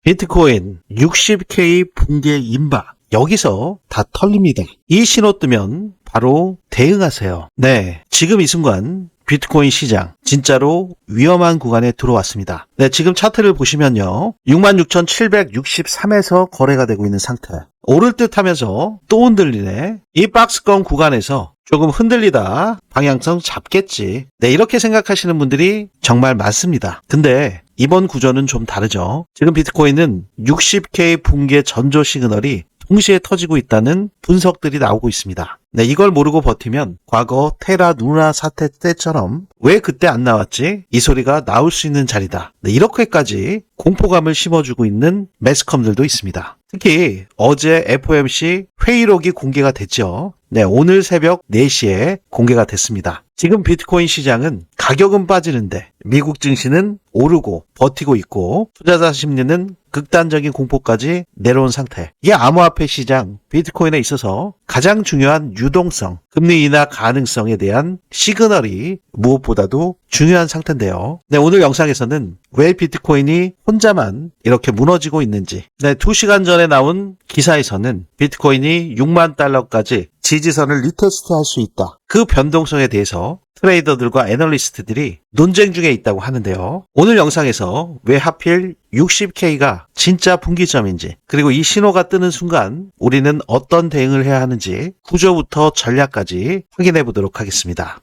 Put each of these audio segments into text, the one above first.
비트코인 60K 붕괴 임박. 여기서 다 털립니다. 이 신호 뜨면 바로 대응하세요. 네, 지금 이 순간 비트코인 시장 진짜로 위험한 구간에 들어왔습니다. 네, 지금 차트를 보시면요. 66,763에서 거래가 되고 있는 상태. 오를 듯 하면서 또 흔들리네. 이 박스권 구간에서 조금 흔들리다 방향성 잡겠지. 네, 이렇게 생각하시는 분들이 정말 많습니다. 근데 이번 구조는 좀 다르죠. 지금 비트코인은 60K 붕괴 전조 시그널이 동시에 터지고 있다는 분석들이 나오고 있습니다. 네, 이걸 모르고 버티면 과거 테라 루나 사태 때처럼 왜 그때 안 나왔지? 이 소리가 나올 수 있는 자리다. 네, 이렇게까지 공포감을 심어주고 있는 매스컴들도 있습니다. 특히 어제 FOMC 회의록이 공개가 됐죠. 네, 오늘 새벽 4시에 공개가 됐습니다. 지금 비트코인 시장은 가격은 빠지는데 미국 증시는 오르고 버티고 있고 투자자 심리는 극단적인 공포까지 내려온 상태. 이게 암호화폐 시장 비트코인에 있어서 가장 중요한 유동성, 금리 인하 가능성에 대한 시그널이 무엇보다도 중요한 상태인데요. 네, 오늘 영상에서는 왜 비트코인이 혼자만 이렇게 무너지고 있는지, 네, 2시간 전에 나온 기사에서는 비트코인이 6만 달러까지 지지선을 리테스트할 수 있다. 그 변동성에 대해서 트레이더들과 애널리스트들이 논쟁 중에 있다고 하는데요. 오늘 영상에서 왜 하필 60K가 진짜 분기점인지, 그리고 이 신호가 뜨는 순간 우리는 어떤 대응을 해야 하는지 구조부터 전략까지 확인해 보도록 하겠습니다.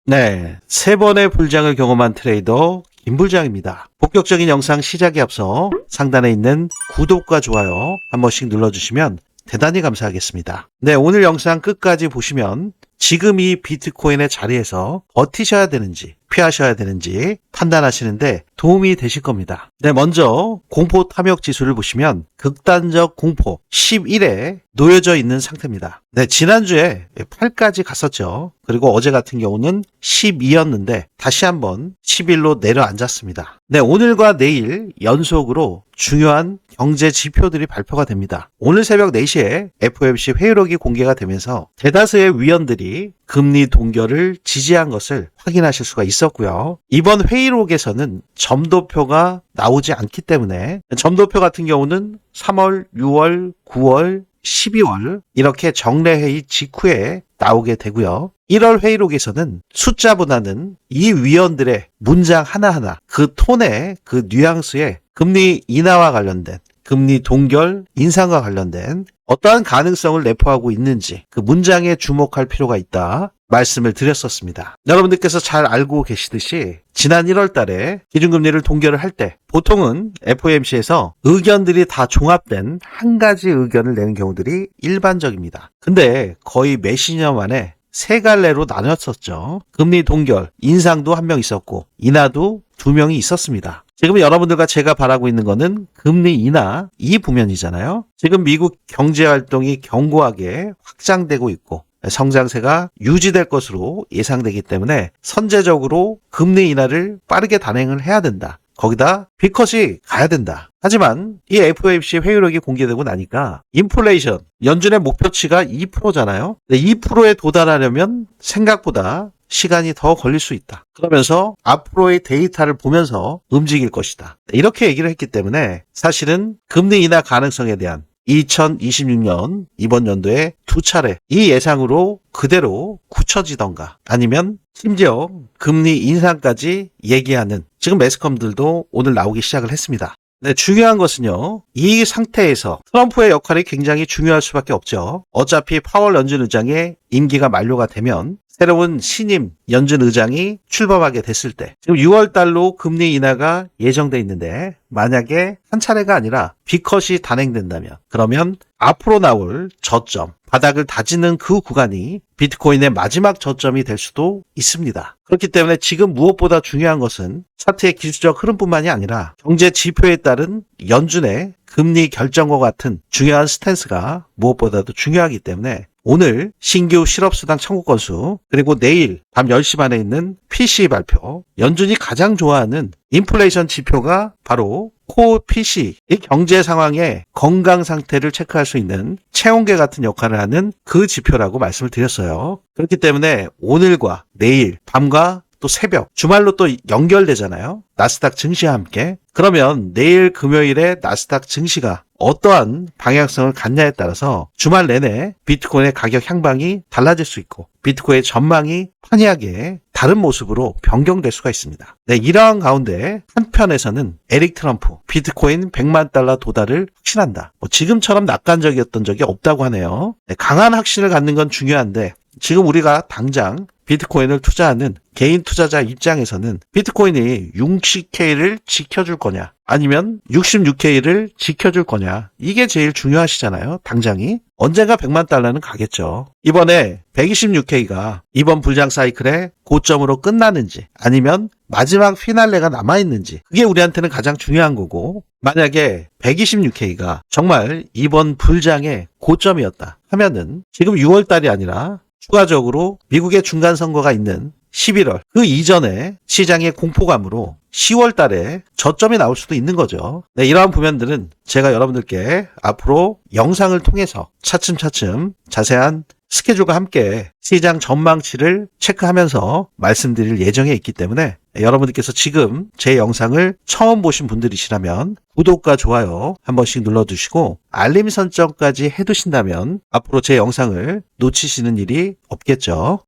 네, 3번의 불장을 경험한 트레이더 김불장입니다. 본격적인 영상 시작에 앞서 상단에 있는 구독과 좋아요 한 번씩 눌러주시면 대단히 감사하겠습니다. 네, 오늘 영상 끝까지 보시면 지금 이 비트코인의 자리에서 버티셔야 되는지 피하셔야 되는지 판단하시는데 도움이 되실 겁니다. 네, 먼저 공포 탐욕 지수를 보시면 극단적 공포 11에 놓여져 있는 상태입니다. 네, 지난주에 8까지 갔었죠. 그리고 어제 같은 경우는 12였는데 다시 한번 11로 내려앉았습니다. 네, 오늘과 내일 연속으로 중요한 경제 지표들이 발표가 됩니다. 오늘 새벽 4시에 FOMC 회의록이 공개가 되면서 대다수의 위원들이 금리 동결을 지지한 것을 확인하실 수가 있었고요. 이번 회의록에서는 점도표가 나오지 않기 때문에 점도표 같은 경우는 3월, 6월, 9월, 12월 이렇게 정례회의 직후에 나오게 되고요. 1월 회의록에서는 숫자보다는 이 위원들의 문장 하나하나 그 톤의 그 뉘앙스에 금리 인하와 관련된 금리 동결, 인상과 관련된 어떠한 가능성을 내포하고 있는지 그 문장에 주목할 필요가 있다 말씀을 드렸었습니다. 여러분들께서 잘 알고 계시듯이 지난 1월 달에 기준금리를 동결을 할 때 보통은 FOMC에서 의견들이 다 종합된 한 가지 의견을 내는 경우들이 일반적입니다. 근데 거의 몇십 년 만에 3갈래로 나눴었죠. 금리 동결, 인상도 1명 있었고 인하도 2명이 있었습니다. 지금 여러분들과 제가 바라고 있는 거는 금리 인하 이 부면이잖아요. 지금 미국 경제활동이 견고하게 확장되고 있고 성장세가 유지될 것으로 예상되기 때문에 선제적으로 금리 인하를 빠르게 단행을 해야 된다. 거기다 빅컷이 가야 된다. 하지만 이 FOMC 회의록이 공개되고 나니까 인플레이션, 연준의 목표치가 2%잖아요. 2%에 도달하려면 생각보다 시간이 더 걸릴 수 있다. 그러면서 앞으로의 데이터를 보면서 움직일 것이다. 이렇게 얘기를 했기 때문에 사실은 금리 인하 가능성에 대한 2026년 이번 연도에 2차례 이 예상으로 그대로 굳혀지던가 아니면 심지어 금리 인상까지 얘기하는 지금 매스컴들도 오늘 나오기 시작을 했습니다. 네, 중요한 것은요. 이 상태에서 트럼프의 역할이 굉장히 중요할 수밖에 없죠. 어차피 파월 연준 의장의 임기가 만료가 되면 새로운 신임 연준 의장이 출범하게 됐을 때 지금 6월 달로 금리 인하가 예정돼 있는데 만약에 한 차례가 아니라 빅컷이 단행된다면 그러면 앞으로 나올 저점, 바닥을 다지는 그 구간이 비트코인의 마지막 저점이 될 수도 있습니다. 그렇기 때문에 지금 무엇보다 중요한 것은 차트의 기술적 흐름뿐만이 아니라 경제 지표에 따른 연준의 금리 결정과 같은 중요한 스탠스가 무엇보다도 중요하기 때문에 오늘 신규 실업수당 청구 건수 그리고 내일 밤 10시 반에 있는 PCE 발표 연준이 가장 좋아하는 인플레이션 지표가 바로 코어 PC 이 경제 상황의 건강 상태를 체크할 수 있는 체온계 같은 역할을 하는 그 지표라고 말씀을 드렸어요. 그렇기 때문에 오늘과 내일 밤과 또 새벽, 주말로 또 연결되잖아요. 나스닥 증시와 함께. 그러면 내일 금요일에 나스닥 증시가 어떠한 방향성을 갖냐에 따라서 주말 내내 비트코인의 가격 향방이 달라질 수 있고 비트코인의 전망이 판이하게 다른 모습으로 변경될 수가 있습니다. 네, 이러한 가운데 한편에서는 에릭 트럼프 비트코인 100만 달러 도달을 확신한다. 지금처럼 낙관적이었던 적이 없다고 하네요. 네, 강한 확신을 갖는 건 중요한데 지금 우리가 당장 비트코인을 투자하는 개인 투자자 입장에서는 비트코인이 60K를 지켜줄 거냐 아니면 66K를 지켜줄 거냐 이게 제일 중요하시잖아요. 당장이. 언젠가 100만 달러는 가겠죠. 이번에 126K가 이번 불장 사이클의 고점으로 끝나는지 아니면 마지막 피날레가 남아있는지 그게 우리한테는 가장 중요한 거고 만약에 126K가 정말 이번 불장의 고점이었다 하면은 지금 6월달이 아니라 추가적으로 미국의 중간선거가 있는 11월 그 이전에 시장의 공포감으로 10월 달에 저점이 나올 수도 있는 거죠. 네, 이러한 부면들은 제가 여러분들께 앞으로 영상을 통해서 차츰차츰 자세한 스케줄과 함께 시장 전망치를 체크하면서 말씀드릴 예정에 있기 때문에 여러분들께서 지금 제 영상을 처음 보신 분들이시라면 구독과 좋아요 한 번씩 눌러두시고 알림 설정까지 해두신다면 앞으로 제 영상을 놓치시는 일이 없겠죠.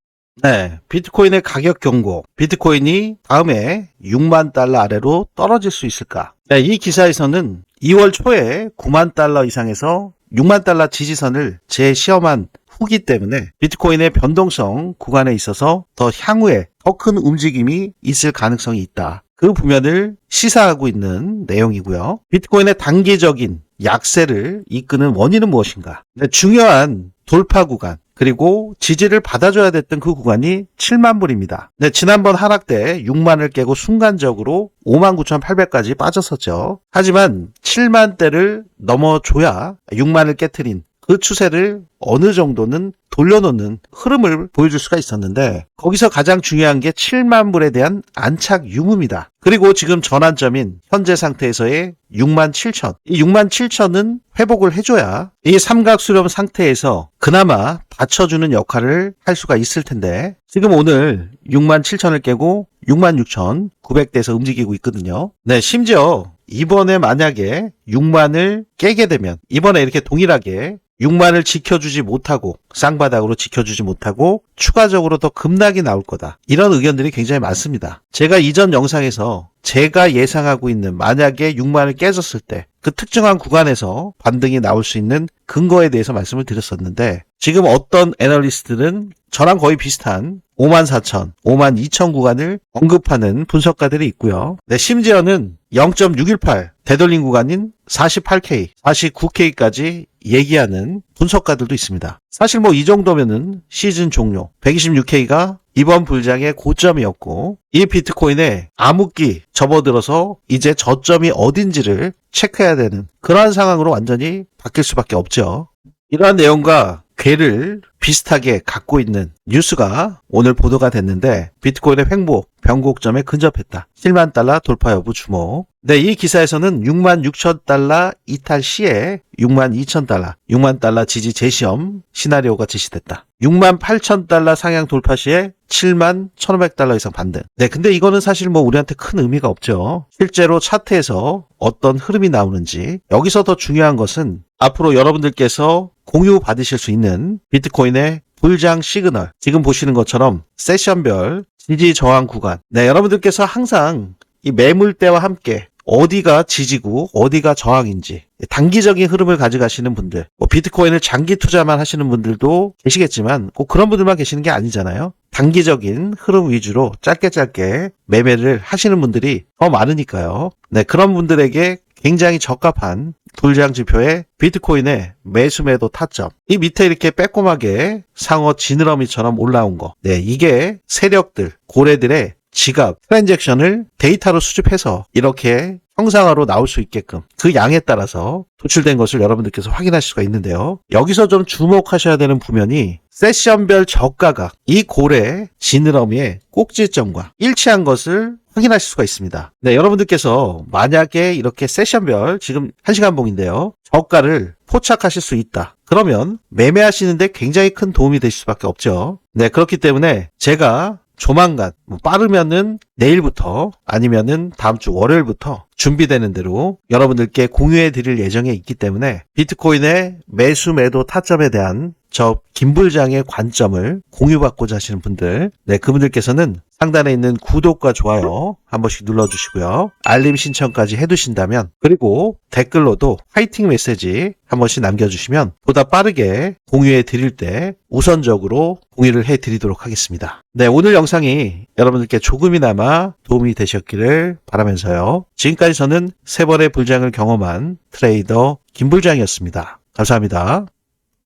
네, 비트코인의 가격 경고. 비트코인이 다음에 6만 달러 아래로 떨어질 수 있을까? 네, 이 기사에서는 2월 초에 9만 달러 이상에서 6만 달러 지지선을 재시험한 후기 때문에 비트코인의 변동성 구간에 있어서 더 향후에 더 큰 움직임이 있을 가능성이 있다. 그 부면을 시사하고 있는 내용이고요. 비트코인의 단기적인 약세를 이끄는 원인은 무엇인가? 네, 중요한 돌파 구간 그리고 지지를 받아줘야 됐던 그 구간이 7만 불입니다. 네, 지난번 하락 때 6만을 깨고 순간적으로 59,800까지 빠졌었죠. 하지만 7만대를 넘어줘야 6만을 깨트린 그 추세를 어느 정도는 돌려놓는 흐름을 보여줄 수가 있었는데 거기서 가장 중요한 게 7만 불에 대한 안착 유무입니다. 그리고 지금 전환점인 현재 상태에서의 6만 7천. 이 6만 7천은 회복을 해줘야 이 삼각 수렴 상태에서 그나마 받쳐주는 역할을 할 수가 있을 텐데 지금 오늘 6만 7천을 깨고 6만 6천 900대에서 움직이고 있거든요. 네, 심지어 이번에 만약에 6만을 깨게 되면 이번에 이렇게 동일하게 6만을 지켜주지 못하고 쌍바닥으로 지켜주지 못하고 추가적으로 더 급락이 나올 거다. 이런 의견들이 굉장히 많습니다. 제가 이전 영상에서 제가 예상하고 있는 만약에 6만을 깨졌을 때 그 특정한 구간에서 반등이 나올 수 있는 근거에 대해서 말씀을 드렸었는데 지금 어떤 애널리스트들은 저랑 거의 비슷한 5만 4천, 5만 2천 구간을 언급하는 분석가들이 있고요. 네, 심지어는 0.618 되돌림 구간인 48K, 49K까지 얘기하는 분석가들도 있습니다. 사실 이 정도면은 시즌 종료, 126K가 이번 불장의 고점이었고 이 비트코인에 암흑기 접어들어서 이제 저점이 어딘지를 체크해야 되는 그러한 상황으로 완전히 바뀔 수밖에 없죠. 이러한 내용과 궤를 비슷하게 갖고 있는 뉴스가 오늘 보도가 됐는데 비트코인의 횡보 변곡점에 근접했다. 7만 달러 돌파 여부 주목. 네, 이 기사에서는 6만 6천 달러 이탈 시에 6만 2천 달러, 6만 달러 지지 재시험 시나리오가 제시됐다. 6만 8천 달러 상향 돌파 시에 7만 1,500달러 이상 반등. 네, 근데 이거는 사실 우리한테 큰 의미가 없죠. 실제로 차트에서 어떤 흐름이 나오는지 여기서 더 중요한 것은 앞으로 여러분들께서 공유 받으실 수 있는 비트코인의 불장 시그널 지금 보시는 것처럼 세션별 지지 저항 구간. 네, 여러분들께서 항상 이 매물대와 함께 어디가 지지고 어디가 저항인지 단기적인 흐름을 가져가시는 분들 비트코인을 장기 투자만 하시는 분들도 계시겠지만 꼭 그런 분들만 계시는 게 아니잖아요. 단기적인 흐름 위주로 짧게 매매를 하시는 분들이 더 많으니까요. 네, 그런 분들에게 굉장히 적합한 불장 지표의 비트코인의 매수매도 타점. 이 밑에 이렇게 빼꼼하게 상어 지느러미처럼 올라온 거. 네, 이게 세력들, 고래들의 지갑, 트랜잭션을 데이터로 수집해서 이렇게 형상화로 나올 수 있게끔 그 양에 따라서 도출된 것을 여러분들께서 확인할 수가 있는데요. 여기서 좀 주목하셔야 되는 부면이 세션별 저가각, 이 고래 지느러미의 꼭지점과 일치한 것을 확인하실 수가 있습니다. 네, 여러분들께서 만약에 이렇게 세션별 지금 1시간 봉인데요. 저가를 포착하실 수 있다. 그러면 매매하시는데 굉장히 큰 도움이 되실 수밖에 없죠. 네, 그렇기 때문에 제가 조만간 빠르면은 내일부터 아니면은 다음 주 월요일부터 준비되는 대로 여러분들께 공유해 드릴 예정에 있기 때문에 비트코인의 매수 매도 타점에 대한 저 김불장의 관점을 공유받고자 하시는 분들, 네, 그분들께서는 상단에 있는 구독과 좋아요 한 번씩 눌러주시고요. 알림 신청까지 해두신다면, 그리고 댓글로도 파이팅 메시지 한 번씩 남겨주시면 보다 빠르게 공유해 드릴 때 우선적으로 공유를 해 드리도록 하겠습니다. 네, 오늘 영상이 여러분들께 조금이나마 도움이 되셨기를 바라면서요. 지금까지 저는 세 번의 불장을 경험한 트레이더 김불장이었습니다. 감사합니다.